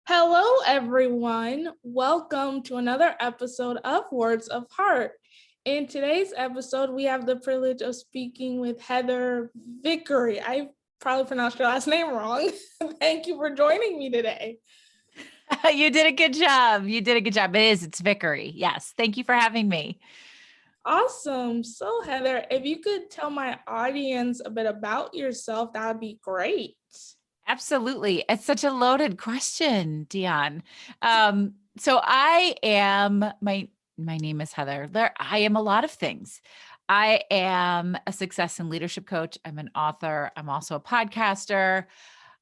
Hello, everyone. Welcome to another episode of Words of Heart. In today's episode, we have the privilege of speaking with Heather Vickery. I probably pronounced your last name wrong. Thank you for joining me today. You did a good job. It's Vickery. Yes. Thank you for having me. Awesome. So, Heather, if you could tell my audience a bit about yourself, that would be great. Absolutely. It's such a loaded question, Dion. So I am my name is Heather. I am a lot of things. I am a success and leadership coach. I'm an author. I'm also a podcaster.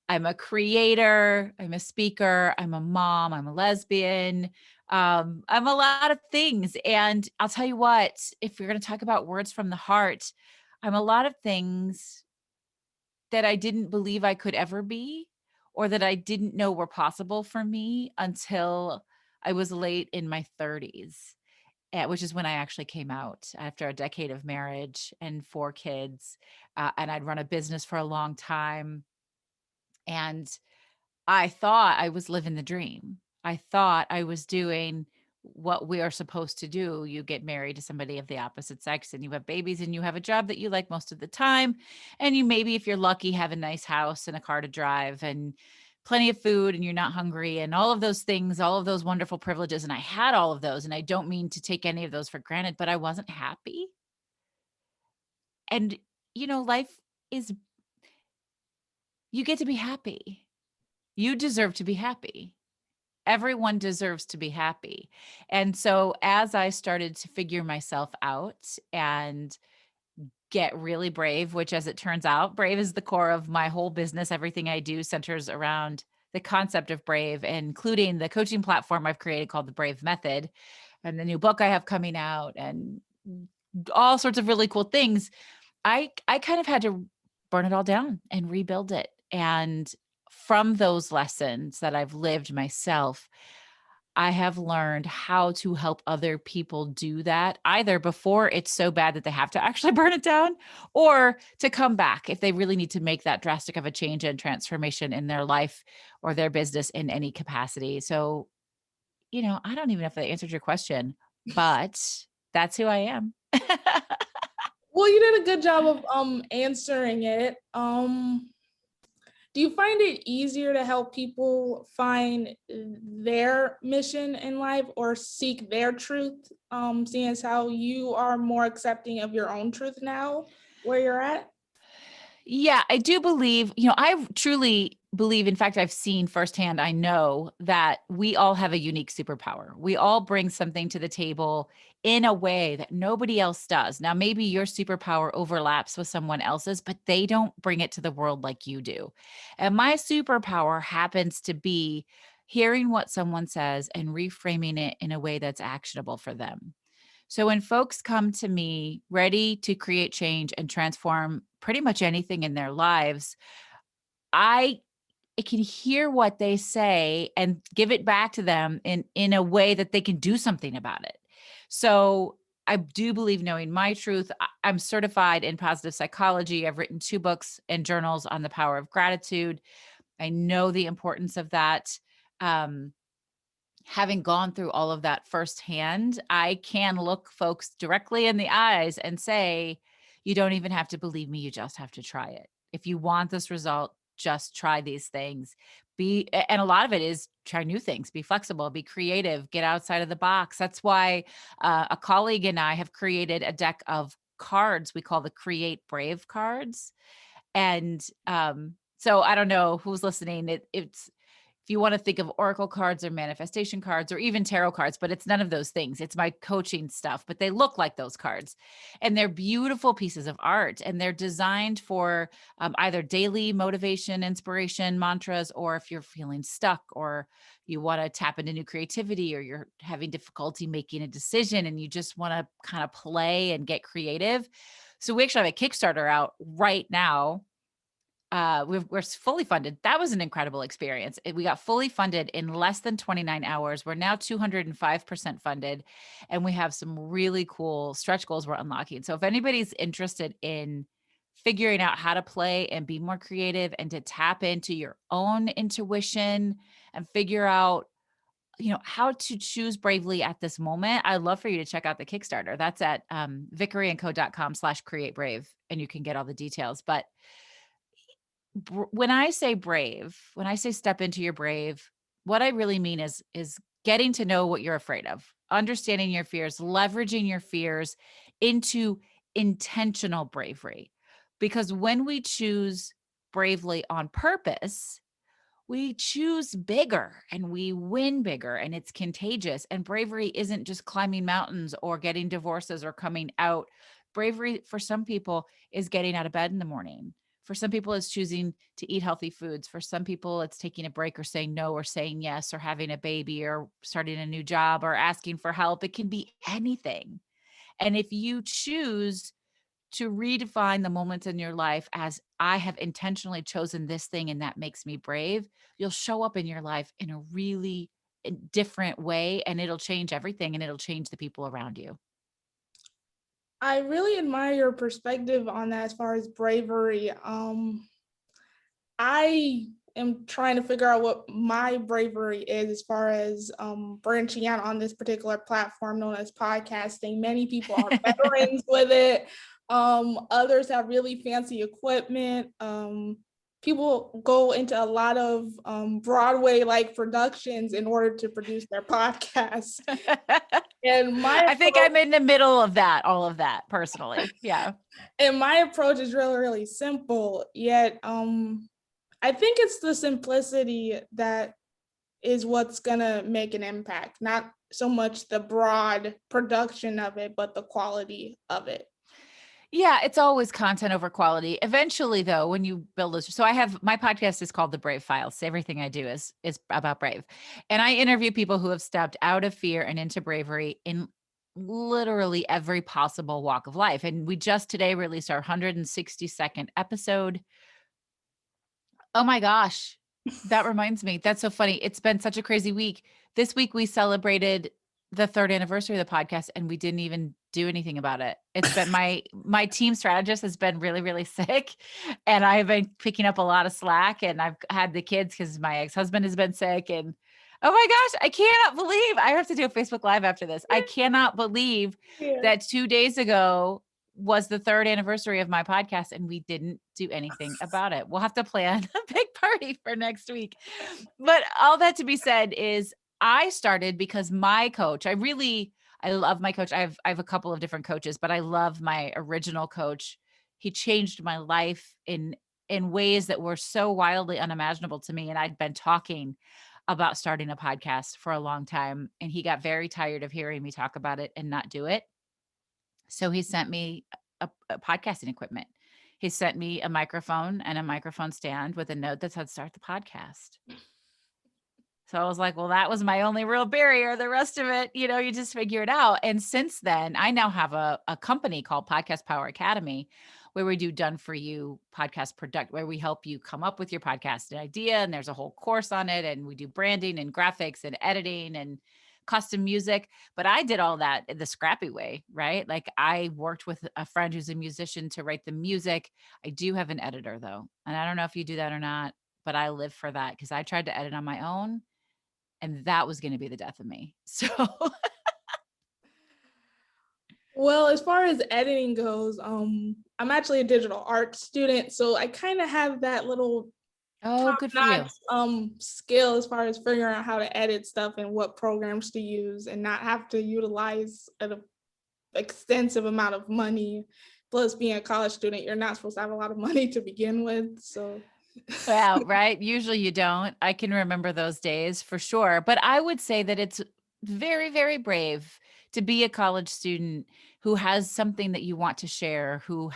I'm a creator. I'm a speaker. I'm a mom. I'm a lesbian. I'm a lot of things. And I'll tell you what, if you're going to talk about words from the heart, I'm a lot of things that I didn't believe I could ever be, or that I didn't know were possible for me until I was late in my 30s, which is when I actually came out after a decade of marriage and 4 kids. And I'd run a business for a long time. And I thought I was living the dream. I thought I was doing what we are supposed to do. You get married to somebody of the opposite sex and you have babies and you have a job that you like most of the time. And you maybe, if you're lucky, have a nice house and a car to drive and plenty of food and you're not hungry and all of those things, all of those wonderful privileges. And I had all of those. And I don't mean to take any of those for granted, but I wasn't happy. And, life is, you get to be happy. You deserve to be happy. Everyone deserves to be happy. And so as I started to figure myself out and get really brave, which as it turns out, brave is the core of my whole business. Everything I do centers around the concept of brave, including the coaching platform I've created called the Brave Method and the new book I have coming out and all sorts of really cool things. I kind of had to burn it all down and rebuild it. And from those lessons that I've lived myself, I have learned how to help other people do that, either before it's so bad that they have to actually burn it down, or to come back if they really need to make that drastic of a change and transformation in their life or their business in any capacity. So, I don't even know if that answered your question, but that's who I am. Well, you did a good job of answering it. Do you find it easier to help people find their mission in life or seek their truth, seeing as how you are more accepting of your own truth now where you're at? Yeah, I do believe, I truly believe, in fact, I've seen firsthand, I know that we all have a unique superpower. We all bring something to the table in a way that nobody else does. Now, maybe your superpower overlaps with someone else's, but they don't bring it to the world like you do. And my superpower happens to be hearing what someone says and reframing it in a way that's actionable for them. So when folks come to me ready to create change and transform pretty much anything in their lives, I can hear what they say and give it back to them in a way that they can do something about it. So I do believe knowing my truth. I'm certified in positive psychology. I've written 2 books and journals on the power of gratitude. I know the importance of that. Um, Having gone through all of that firsthand, I can look folks directly in the eyes and say, you don't even have to believe me. You just have to try it. If you want this result, just try these things. And a lot of it is try new things, be flexible, be creative, get outside of the box. That's why a colleague and I have created a deck of cards we call the Create Brave cards. And so I don't know who's listening. It's if you want to think of oracle cards or manifestation cards or even tarot cards, but it's none of those things. It's my coaching stuff, but they look like those cards. And they're beautiful pieces of art. And they're designed for either daily motivation, inspiration, mantras, or if you're feeling stuck or you want to tap into new creativity or you're having difficulty making a decision and you just want to kind of play and get creative. So we actually have a Kickstarter out right now. We're fully funded. That was an incredible experience. We got fully funded in less than 29 hours. We're now 205% funded, and we have some really cool stretch goals we're unlocking. So if anybody's interested in figuring out how to play and be more creative and to tap into your own intuition and figure out, how to choose bravely at this moment, I'd love for you to check out the Kickstarter. That's at vickeryandco.com/create brave, and you can get all the details. But when I say brave, when I say step into your brave, what I really mean is getting to know what you're afraid of, understanding your fears, leveraging your fears into intentional bravery. Because when we choose bravely on purpose, we choose bigger and we win bigger, and it's contagious. And bravery isn't just climbing mountains or getting divorces or coming out. Bravery for some people is getting out of bed in the morning. For some people, it's choosing to eat healthy foods. For some people, it's taking a break or saying no or saying yes or having a baby or starting a new job or asking for help. It can be anything. And if you choose to redefine the moments in your life as I have intentionally chosen this thing and that makes me brave, you'll show up in your life in a really different way, and it'll change everything and it'll change the people around you. I really admire your perspective on that as far as bravery. I am trying to figure out what my bravery is as far as branching out on this particular platform known as podcasting. Many people are veterans with it. Others have really fancy equipment. People go into a lot of Broadway-like productions in order to produce their podcasts. And I think I'm in the middle of that, all of that personally. Yeah. And my approach is really, really simple, yet I think it's the simplicity that is what's gonna make an impact, not so much the broad production of it, but the quality of it. Yeah, it's always content over quality. Eventually, though, when you build this, so I have my podcast is called The Brave Files. Everything I do is about brave, and I interview people who have stepped out of fear and into bravery in literally every possible walk of life. And we just today released our 162nd episode. Oh my gosh. That reminds me. That's so funny. It's been such a crazy week. This week we celebrated the 3rd anniversary of the podcast and we didn't even do anything about it. It's been my team strategist has been really, really sick, and I've been picking up a lot of slack, and I've had the kids because my ex-husband has been sick. And oh my gosh, I cannot believe I have to do a Facebook Live after this. I cannot believe that 2 days ago was the 3rd anniversary of my podcast and we didn't do anything about it. We'll have to plan a big party for next week. But all that to be said is I started because my coach, I love my coach. I have a couple of different coaches, but I love my original coach. He changed my life in ways that were so wildly unimaginable to me, and I'd been talking about starting a podcast for a long time, and he got very tired of hearing me talk about it and not do it. So he sent me a podcasting equipment. He sent me a microphone and a microphone stand with a note that said, "Start the podcast." So I was like, well, that was my only real barrier. The rest of it, you just figure it out. And since then, I now have a company called Podcast Power Academy, where we do done for you podcast product, where we help you come up with your podcast idea. And there's a whole course on it. And we do branding and graphics and editing and custom music. But I did all that the scrappy way, right? Like I worked with a friend who's a musician to write the music. I do have an editor though. And I don't know if you do that or not, but I live for that because I tried to edit on my own. And that was going to be the death of me. So, Well, as far as editing goes, I'm actually a digital art student, so I kind of have that little good for you. skill as far as figuring out how to edit stuff and what programs to use and not have to utilize an extensive amount of money. Plus, being a college student, you're not supposed to have a lot of money to begin with, so. Well, right. Usually you don't. I can remember those days for sure. But I would say that it's very, very brave to be a college student who has something that you want to share, who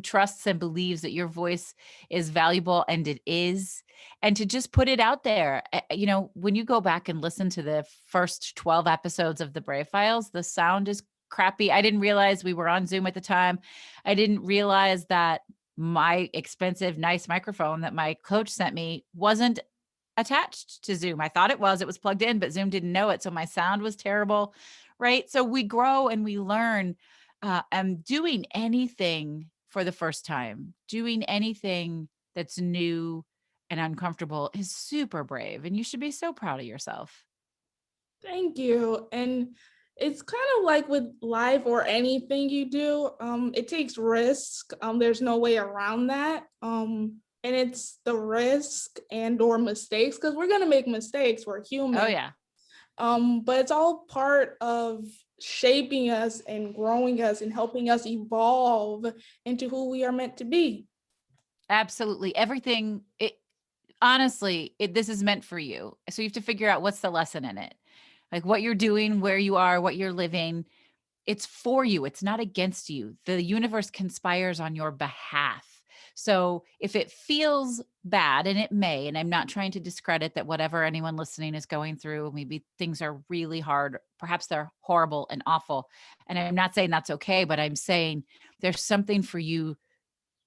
trusts and believes that your voice is valuable, and it is, and to just put it out there. When you go back and listen to the first 12 episodes of the Brave Files, the sound is crappy. I didn't realize we were on Zoom at the time. I didn't realize that my expensive, nice microphone that my coach sent me wasn't attached to Zoom. I thought it was plugged in, but Zoom didn't know it. So my sound was terrible. Right. So we grow and we learn. And doing anything for the first time, doing anything that's new and uncomfortable is super brave. And you should be so proud of yourself. Thank you. And it's kind of like with life or anything you do, it takes risk. There's no way around that. And it's the risk and or mistakes because we're gonna make mistakes. We're Oh, human. yeah. But it's all part of shaping us and growing us and helping us evolve into who we are meant to be. Absolutely. Everything, honestly, this is meant for you. So you have to figure out what's the lesson in it. Like what you're doing, where you are, what you're living. It's for you. It's not against you. The universe conspires on your behalf. So if it feels bad, and it may, and I'm not trying to discredit that whatever anyone listening is going through, maybe things are really hard, perhaps they're horrible and awful. And I'm not saying that's okay, but I'm saying there's something for you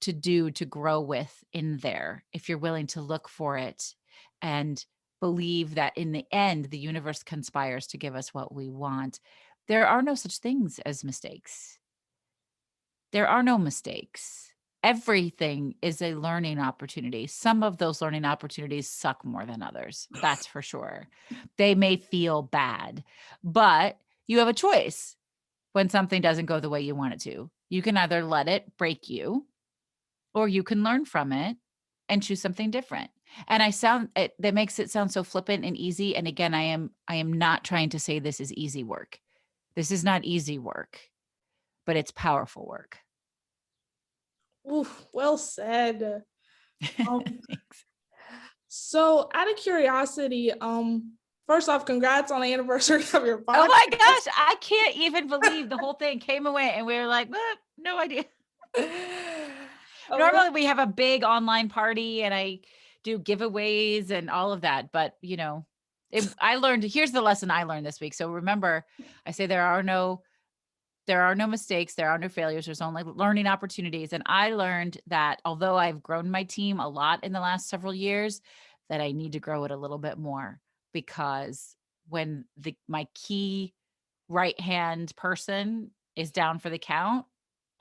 to do to grow with in there if you're willing to look for it and believe that in the end the universe conspires to give us what we want. There are no such things as mistakes. There are no mistakes. Everything is a learning opportunity. Some of those learning opportunities suck more than others. That's for sure. They may feel bad, but you have a choice when something doesn't go the way you want it to. You can either let it break you, or you can learn from it and choose something different. And that makes it sound so flippant and easy. And again, I am not trying to say this is easy work. This is not easy work, but it's powerful work. Oof, well said. Um, Thanks. so out of curiosity, first off, congrats on the anniversary of your Oh podcast. my gosh, I can't even believe the whole thing came away and we were like, no idea. Oh, Normally we have a big online party and I do giveaways and all of that, but here's the lesson I learned this week. So remember, I say there are no mistakes, there are no failures, there's only learning opportunities. And I learned that although I've grown my team a lot in the last several years, that I need to grow it a little bit more, because when my key right hand person is down for the count,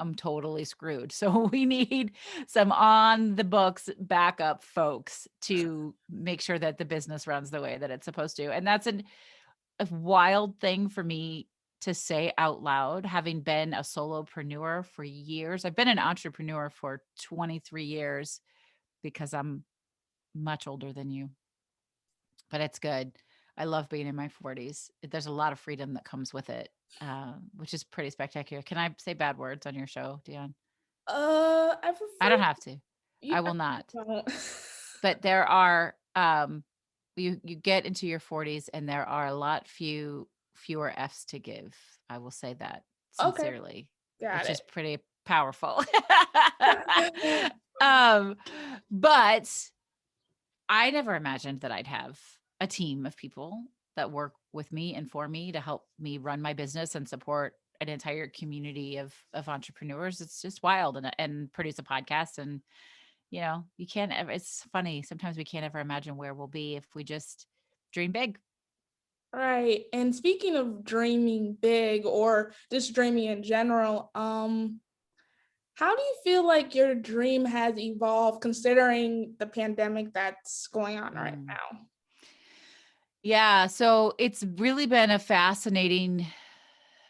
I'm totally screwed. So we need some on the books backup folks to make sure that the business runs the way that it's supposed to. And that's a wild thing for me to say out loud, having been a solopreneur for years. I've been an entrepreneur for 23 years because I'm much older than you, but it's good. I love being in my 40s. There's a lot of freedom that comes with it, which is pretty spectacular. Can I say bad words on your show, Dion? I I prefer don't have to. you. I will not. Don't. But there are you get into your 40s and there are a lot fewer F's to give. I will say that Okay, sincerely, got which is it. pretty powerful. um, but I never imagined that I'd have a team of people that work with me and for me to help me run my business and support an entire community of entrepreneurs. It's just wild, and produce a podcast. And you can't ever, it's funny. Sometimes we can't ever imagine where we'll be if we just dream big. Right. And speaking of dreaming big or just dreaming in general, how do you feel like your dream has evolved considering the pandemic that's going on right Mm. now? Yeah. So it's really been a fascinating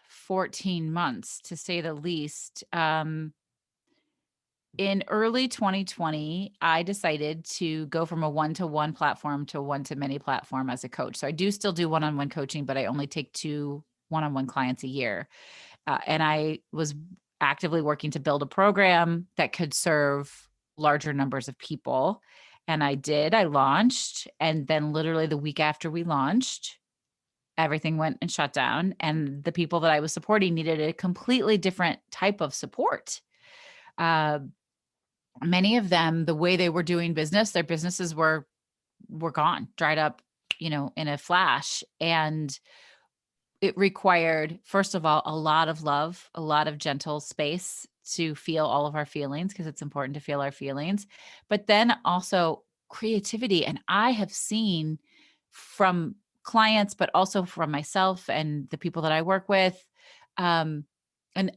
14 months to say the least. In early 2020, I decided to go from a one-to-one platform to a one-to-many platform as a coach. So I do still do one-on-one coaching, but I only take 2 one-on-one clients a year. And I was actively working to build a program that could serve larger numbers of people. And I did. I launched. And then literally the week after we launched, everything went and shut down. And the people that I was supporting needed a completely different type of support. Uh, Many of them, the way they were doing business, their businesses were gone, dried up, in a flash. And it required, first of all, a lot of love, a lot of gentle space to feel all of our feelings, because it's important to feel our feelings, but then also creativity. And I have seen from clients, but also from myself and the people that I work with, um, an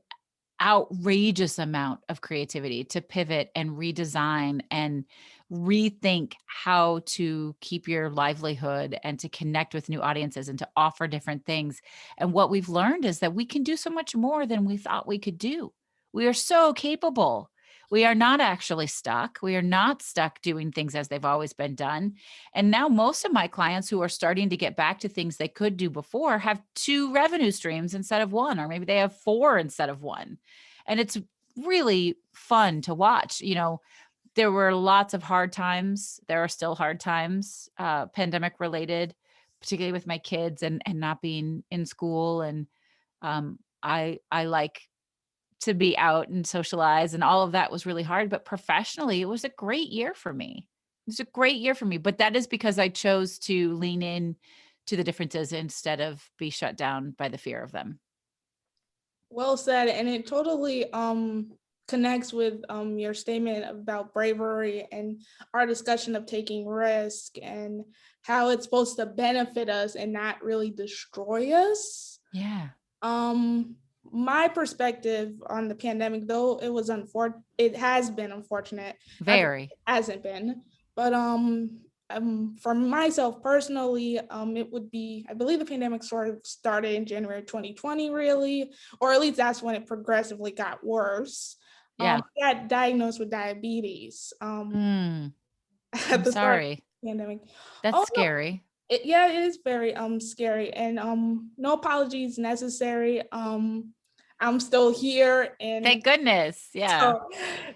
outrageous amount of creativity to pivot and redesign and rethink how to keep your livelihood and to connect with new audiences and to offer different things. And what we've learned is that we can do so much more than we thought we could do. We are so capable. We are not actually stuck. We are not stuck doing things as they've always been done. And now most of my clients who are starting to get back to things they could do before have 2 revenue streams instead of 1, or maybe they have 4 instead of 1. And it's really fun to watch. There were lots of hard times. There are still hard times, pandemic related, particularly with my kids and not being in school. And I like to be out and socialize, and all of that was really hard. But professionally, it was a great year for me. It was a great year for me. But that is because I chose to lean in to the differences instead of be shut down by the fear of them. Well said, and it totally connects with your statement about bravery and our discussion of taking risk and how it's supposed to benefit us and not really destroy us. Yeah. My perspective on the pandemic, though it has been unfortunate. Very. It hasn't been, but for myself personally, it would be, I believe the pandemic sort of started in January 2020, really, or at least that's when it progressively got worse. Yeah. I got diagnosed with diabetes at I'm the start of sorry. the pandemic. That's Oh, no, scary. it is very scary, and no apologies necessary. I'm still here, and Thank goodness. Yeah. so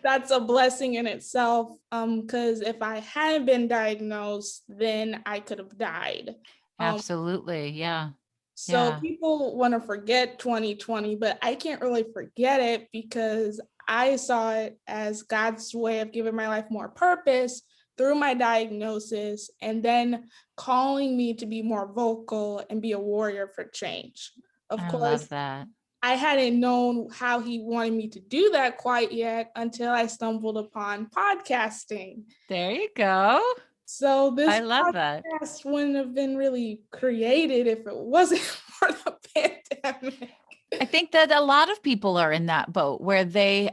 that's a blessing in itself. Because if I hadn't been diagnosed, then I could have died. Absolutely. Yeah. So Yeah. people want to forget 2020, but I can't really forget it because I saw it as God's way of giving my life more purpose through my diagnosis, and then calling me to be more vocal and be a warrior for change. Of I course, love that. I hadn't known how he wanted me to do that quite yet until I stumbled upon podcasting. There you go. So this I love that. podcast wouldn't have been really created if it wasn't for the pandemic. I think that a lot of people are in that boat where they,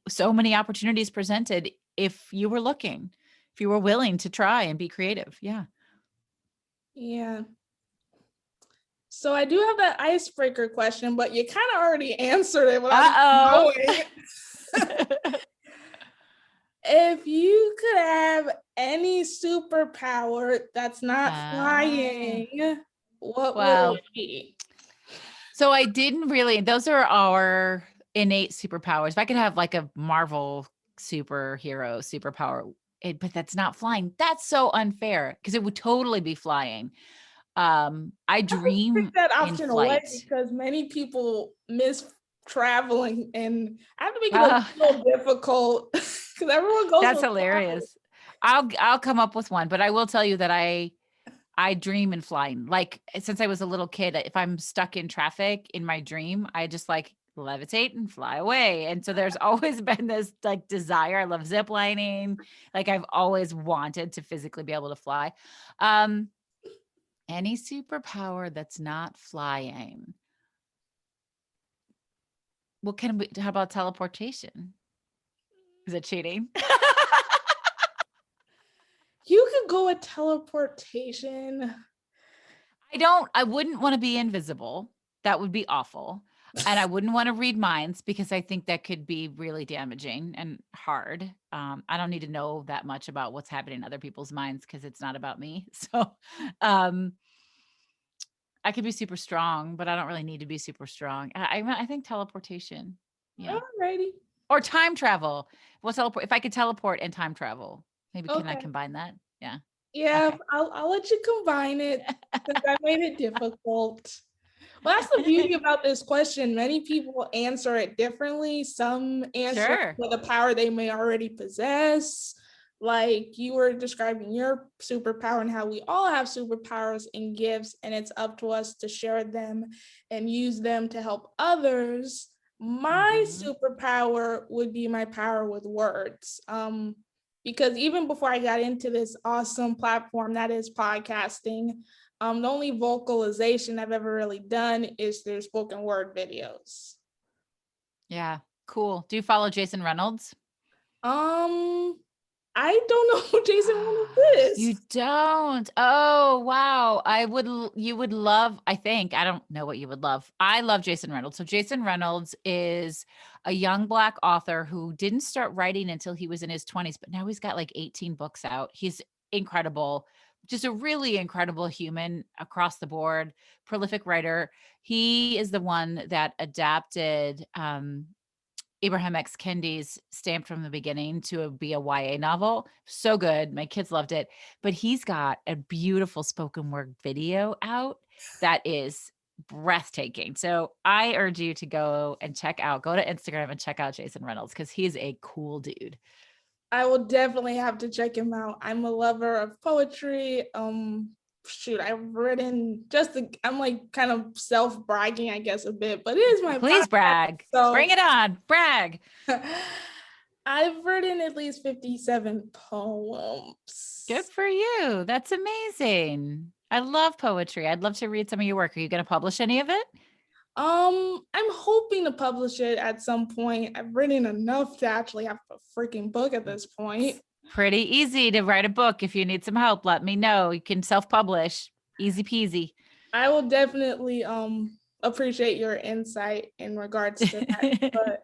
so many opportunities presented if you were looking, if you were willing to try and be creative. Yeah. Yeah. So I do have that icebreaker question, but you kind of already answered it without knowing. If you could have any superpower that's not flying, what would it be? So I didn't really, those are our innate superpowers. If I could have like a Marvel superhero superpower, but that's not flying. That's so unfair because it would totally be flying. I dream Take that in option away flight. because many people miss traveling, and I have to make it a little difficult because everyone goes. That's hilarious. I'll come up with one, but I will tell you that I dream in flying. Like since I was a little kid, if I'm stuck in traffic in my dream, I just like levitate and fly away. And so there's always been this like desire. I love zip lining. Like I've always wanted to physically be able to fly. Any superpower that's not flying. What can we, how about teleportation? Is it cheating? You could go with teleportation. I wouldn't want to be invisible. That would be awful. And I wouldn't want to read minds because I think that could be really damaging and hard. I don't need to know that much about what's happening in other people's minds because it's not about me. So I could be super strong, but I don't really need to be super strong. I think teleportation. Yeah. Alrighty. Or time travel. Well, teleport. If I could teleport and time travel, maybe can I Okay. combine that? Yeah. Yeah, Okay. I'll let you combine it since I made it difficult. Well, that's the beauty about this question. Many people answer it differently. Some answer Sure. with a power they may already possess. Like you were describing your superpower and how we all have superpowers and gifts, and it's up to us to share them and use them to help others. My superpower would be my power with words. Because even before I got into this awesome platform that is podcasting, the only vocalization I've ever really done is through spoken word videos. Yeah. Cool. Do you follow Jason Reynolds? Um, I don't know who Jason Reynolds You is. don't. Oh, wow. You would love, I think, I don't know what you would love. I love Jason Reynolds. So Jason Reynolds is a young Black author who didn't start writing until he was in his 20s, but now he's got like 18 books out. He's incredible. Just a really incredible human across the board, prolific writer. He is the one that adapted Abraham X. Kendi's Stamped from the Beginning to be a YA novel. So good. My kids loved it. But he's got a beautiful spoken word video out that is breathtaking. So I urge you to go and go to Instagram and check out Jason Reynolds because he's a cool dude. I will definitely have to check him out. I'm a lover of poetry. Shoot, I've written I'm like kind of self-bragging, I guess, a bit, but it is my Please podcast. brag. So Bring it on. Brag. I've written at least 57 poems. Good for you. That's amazing. I love poetry. I'd love to read some of your work. Are you going to publish any of it? I'm hoping to publish it at some point. I've written enough to actually have a freaking book at this point. Pretty easy to write a book. If you need some help, let me know. You can self-publish. Easy peasy. I will definitely appreciate your insight in regards to that. But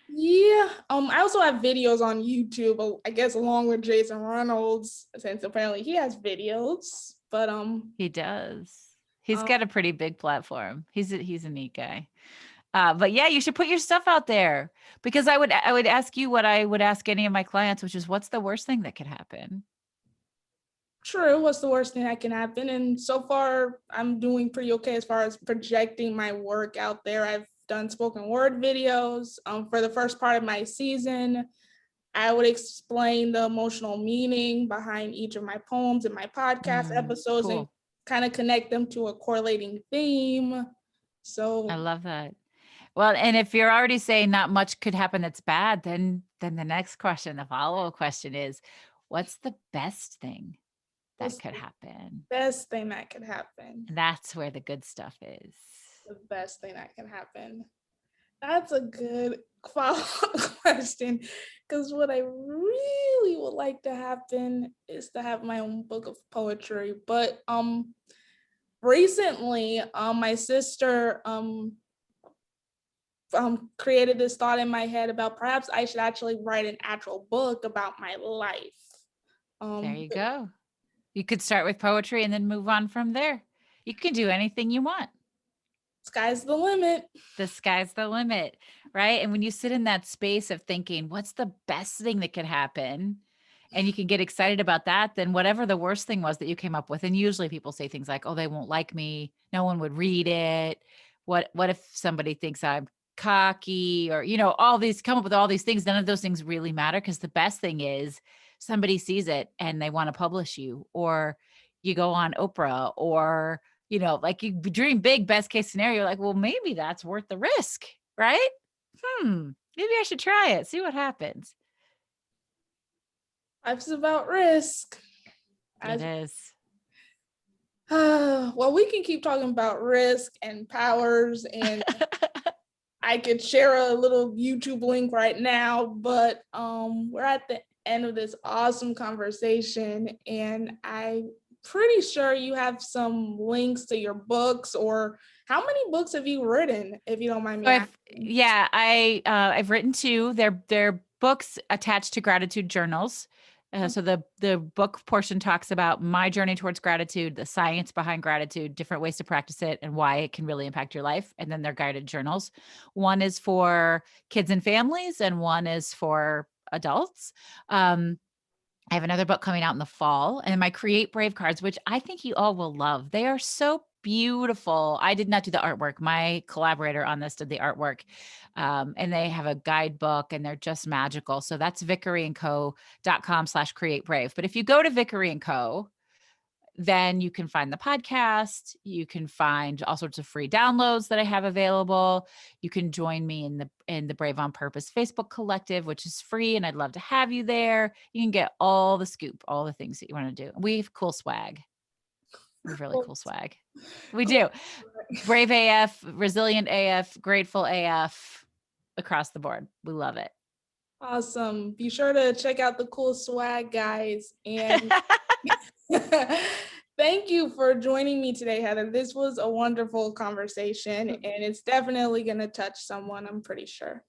yeah, I also have videos on YouTube, I guess along with Jason Reynolds, since apparently he has videos. But He does. He's got a pretty big platform. He's a neat guy. But yeah, you should put your stuff out there because I would ask you what I would ask any of my clients, which is what's the worst thing that could happen? true, what's the worst thing that can happen? And so far, I'm doing pretty okay as far as projecting my work out there. I've done spoken word videos. For the first part of my season, I would explain the emotional meaning behind each of my poems in my podcast episodes and Cool. kind of connect them to a correlating theme. So I love that. Well, and if you're already saying not much could happen that's bad, then the next question, the follow-up question is, what's the best thing that what's could the happen? best thing that could happen? And that's where the good stuff is. The best thing that can happen. That's a good follow-up question, because what I really would like to happen is to have my own book of poetry. But recently, my sister created this thought in my head about perhaps I should actually write an actual book about my life. There you go. You could start with poetry and then move on from there. You can do anything you want. Sky's the limit. The sky's the limit, right? And when you sit in that space of thinking, what's the best thing that could happen? And you can get excited about that, then whatever the worst thing was that you came up with. And usually people say things like, oh, they won't like me. No one would read it. What if somebody thinks I'm cocky or, all these come up with all these things. None of those things really matter because the best thing is somebody sees it and they want to publish you or you go on Oprah or like you dream big, best case scenario, like, well, maybe that's worth the risk, right? Maybe I should try it, see what happens. Life's about risk. It is. Well, we can keep talking about risk and powers, and I could share a little YouTube link right now, but we're at the end of this awesome conversation, and I'm pretty sure you have some links to your books, or how many books have you written, if you don't mind me asking? I've written 2. They're books attached to gratitude journals. So the book portion talks about my journey towards gratitude, the science behind gratitude, different ways to practice it, and why it can really impact your life. And then they're guided journals. One is for kids and families, and one is for adults. I have another book coming out in the fall, and my Create Brave cards, which I think you all will love. They are so beautiful. I did not do the artwork. My collaborator on this did the artwork. And they have a guidebook and they're just magical. So that's vickeryandco.com/create brave. But if you go to Vickery and Co, then you can find the podcast. You can find all sorts of free downloads that I have available. You can join me in the Brave on Purpose Facebook collective, which is free, and I'd love to have you there. You can get all the scoop, all the things that you want to do. We have cool swag. We have really cool swag. We do. Brave AF, resilient AF, grateful AF. across the board. We love it. Awesome. Be sure to check out the cool swag, guys. And thank you for joining me today, Heather. This was a wonderful conversation, and it's definitely going to touch someone, I'm pretty sure.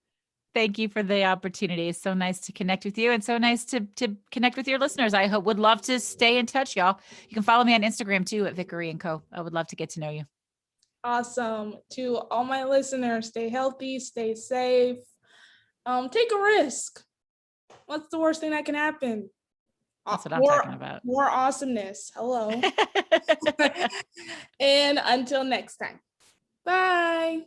Thank you for the opportunity. It's so nice to connect with you and so nice to connect with your listeners. I would love to stay in touch, y'all. You can follow me on Instagram too at Vickery & Co. I would love to get to know you. Awesome. To all my listeners, stay healthy, stay safe. Take a risk. What's the worst thing that can happen? That's what I'm talking about. More awesomeness. Hello. And until next time. Bye.